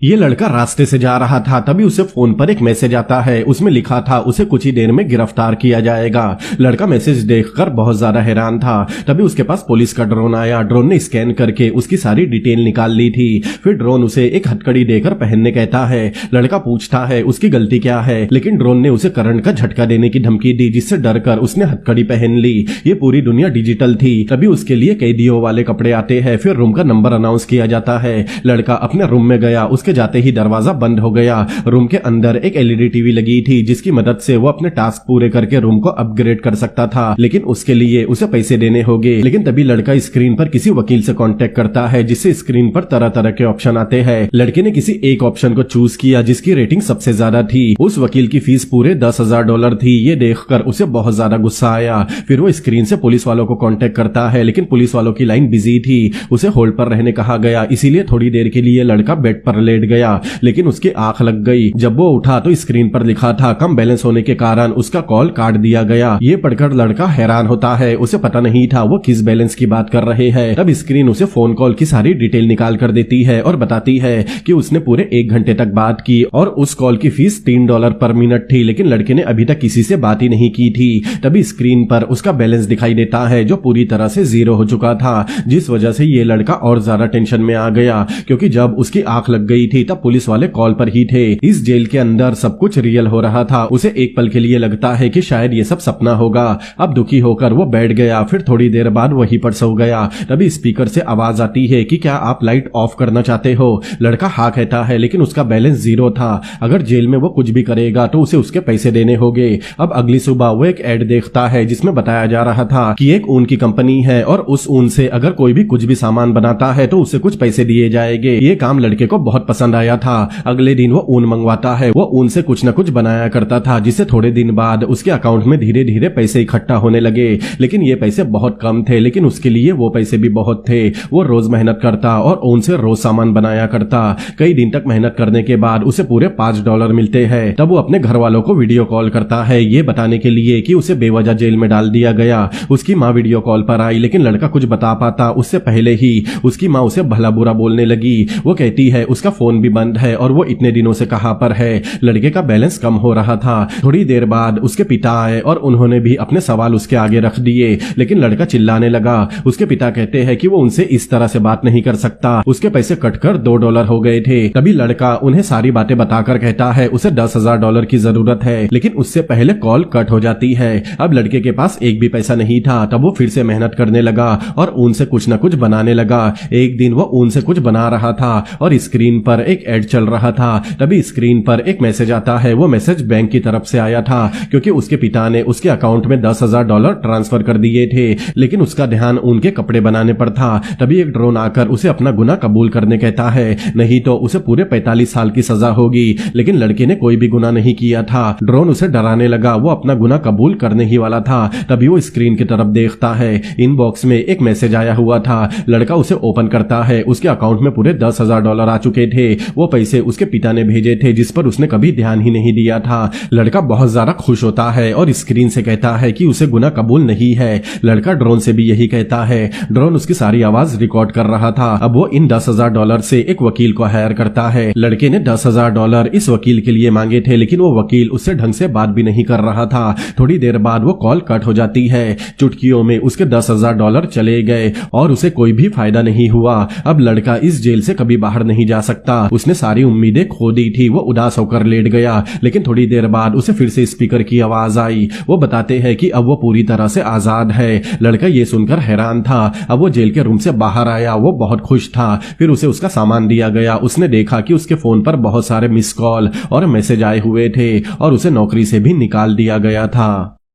ये लड़का रास्ते से जा रहा था, तभी उसे फोन पर एक मैसेज आता है। उसमें लिखा था उसे कुछ ही देर में गिरफ्तार किया जाएगा। लड़का मैसेज देखकर बहुत ज्यादा हैरान था। तभी उसके पास पुलिस का ड्रोन आया। ड्रोन ने स्कैन करके उसकी सारी डिटेल निकाल ली थी। फिर ड्रोन उसे एक हथकड़ी देकर पहनने कहता है। लड़का पूछता है उसकी गलती क्या है, लेकिन ड्रोन ने उसे करंट का झटका देने की धमकी दी, जिससे डरकर उसने हथकड़ी पहन ली। ये पूरी दुनिया डिजिटल थी। तभी उसके लिए कैदियों वाले कपड़े आते हैं। फिर रूम का नंबर अनाउंस किया जाता है। लड़का अपने रूम में गया। उसके जाते ही दरवाजा बंद हो गया। रूम के अंदर एक एलईडी टीवी लगी थी, जिसकी मदद से वो अपने टास्क पूरे करके रूम को अपग्रेड कर सकता था, लेकिन उसके लिए उसे पैसे देने होंगे। लेकिन तभी लड़का स्क्रीन पर किसी वकील से कांटेक्ट करता है, जिससे स्क्रीन पर तरह तरह के ऑप्शन आते हैं। लड़के ने किसी एक ऑप्शन को चूज किया जिसकी रेटिंग सबसे ज्यादा थी। उस वकील की फीस पूरे $10,000 थी। ये देखकर उसे बहुत ज्यादा गुस्सा आया। फिर वो स्क्रीन से पुलिस वालों को कांटेक्ट करता है, लेकिन पुलिस वालों की लाइन बिजी थी। उसे होल्ड पर रहने कहा गया, इसीलिए थोड़ी देर के लिए लड़का बेड पर लेट गया, लेकिन उसकी आंख लग गई। जब वो उठा तो स्क्रीन पर लिखा था कम बैलेंस होने के कारण उसका कॉल काट दिया गया। ये पढ़कर लड़का हैरान होता है। उसे पता नहीं था वो किस बैलेंस की बात कर रहे हैं। तब स्क्रीन उसे फोन कॉल की सारी डिटेल निकाल कर देती है और बताती है कि उसने पूरे 1 घंटे तक बात की और उस कॉल की फीस $3 पर मिनट थी, लेकिन लड़के ने अभी तक किसी से बात ही नहीं की थी। तभी स्क्रीन पर उसका बैलेंस दिखाई देता है, जो पूरी तरह से 0 हो चुका था, जिस वजह से ये लड़का और ज्यादा टेंशन में आ गया, क्योंकि जब उसकी आंख लग गई थी तब पुलिस वाले कॉल पर ही थे। इस जेल के अंदर सब कुछ रियल हो रहा था। उसे एक पल के लिए लगता है कि शायद ये सब सपना होगा। अब दुखी होकर वो बैठ गया। फिर थोड़ी देर बाद वहीं पर सो गया। तभी स्पीकर से आवाज आती है कि क्या आप लाइट ऑफ करना चाहते हो। लड़का हाँ कहता है, लेकिन उसका बैलेंस 0 था। अगर जेल में वो कुछ भी करेगा तो उसे उसके पैसे देने होंगे। अब अगली सुबह वो एक एड देखता है, जिसमें बताया जा रहा था कि एक ऊन की कंपनी है और उस ऊन से अगर कोई भी कुछ भी सामान बनाता है तो उसे कुछ पैसे दिए जाएंगे। ये काम लड़के को बहुत पसंद आया था। अगले दिन वो ऊन मंगवाता है। वो ऊन से कुछ न कुछ बनाया करता था, जिससे थोड़े दिन बाद उसके अकाउंट में धीरे धीरे पैसे इकट्ठा होने लगे। लेकिन ये पैसे बहुत कम थे, लेकिन उसके लिए वो पैसे भी बहुत थे। वो रोज मेहनत करता और ऊन से रोज सामान बनाया करता। कई दिन तक मेहनत करने के बाद उसे पूरे $5 मिलते हैं। तब वो अपने घर वालों को वीडियो कॉल करता है, ये बताने के लिए कि उसे बेवजह जेल में डाल दिया गया। उसकी माँ वीडियो कॉल पर आई, लेकिन लड़का कुछ बता पाता उससे पहले ही उसकी माँ उसे भला बुरा बोलने लगी। वो कहती है उसका फोन भी बंद है और वो इतने दिनों से कहाँ पर है। लड़के का बैलेंस कम हो रहा था। थोड़ी देर बाद उसके पिता आए और उन्होंने भी अपने सवाल उसके आगे रख दिए, लेकिन लड़का चिल्लाने लगा। उसके पिता कहते हैं कि वो उनसे इस तरह से बात नहीं कर सकता। उसके पैसे कटकर $2 हो गए थे। तभी लड़का उन्हें सारी बातें बताकर कहता है उसे $10,000 की जरूरत है, लेकिन उससे पहले कॉल कट हो जाती है। अब लड़के के पास एक भी पैसा नहीं था। तब वो फिर से मेहनत करने लगा और ऊन से कुछ न कुछ बनाने लगा। एक दिन वो ऊन से कुछ बना रहा था और स्क्रीन पर एक एड चल रहा था। तभी स्क्रीन पर एक मैसेज आता है। वो मैसेज बैंक की तरफ से आया था, क्योंकि उसके पिता ने उसके अकाउंट में $10,000 ट्रांसफर कर दिए थे, लेकिन उसका ध्यान उनके कपड़े बनाने पर था। तभी एक ड्रोन आकर उसे अपना गुनाह कबूल करने कहता है, नहीं तो उसे पूरे 45 साल की सजा होगी। लेकिन लड़के ने कोई भी गुनाह नहीं किया था। ड्रोन उसे डराने लगा। वो अपना गुनाह कबूल करने ही वाला था। तभी वो स्क्रीन की तरफ देखता है। इनबॉक्स में एक मैसेज आया हुआ था। लड़का उसे ओपन करता है। उसके अकाउंट में पूरे $10,000 आ चुके थे। वो पैसे उसके पिता ने भेजे थे, जिस पर उसने कभी ध्यान ही नहीं दिया था। लड़का बहुत ज्यादा खुश होता है और स्क्रीन से कहता है कि उसे गुनाह कबूल नहीं है। लड़का ड्रोन से भी यही कहता है। ड्रोन उसकी सारी आवाज रिकॉर्ड कर रहा था। अब वो इन $10,000 से एक वकील को हायर करता है। लड़के ने $10,000 इस वकील के लिए मांगे थे, लेकिन वो वकील उससे ढंग से बात भी नहीं कर रहा था। थोड़ी देर बाद वो कॉल कट हो जाती है। चुटकियों में उसके $10,000 चले गए और उसे कोई भी फायदा नहीं हुआ। अब लड़का इस जेल से कभी बाहर नहीं जा सकता। उसने सारी उम्मीदें खो दी थी। वो उदास होकर लेट गया, लेकिन थोड़ी देर बाद उसे फिर से स्पीकर की आवाज आई। वो बताते हैं कि अब वो पूरी तरह से आजाद है। लड़का ये सुनकर हैरान था। अब वो जेल के रूम से बाहर आया। वो बहुत खुश था। फिर उसे उसका सामान दिया गया। उसने देखा कि उसके फोन पर बहुत सारे मिस कॉल और मैसेज आए हुए थे और उसे नौकरी से भी निकाल दिया गया था।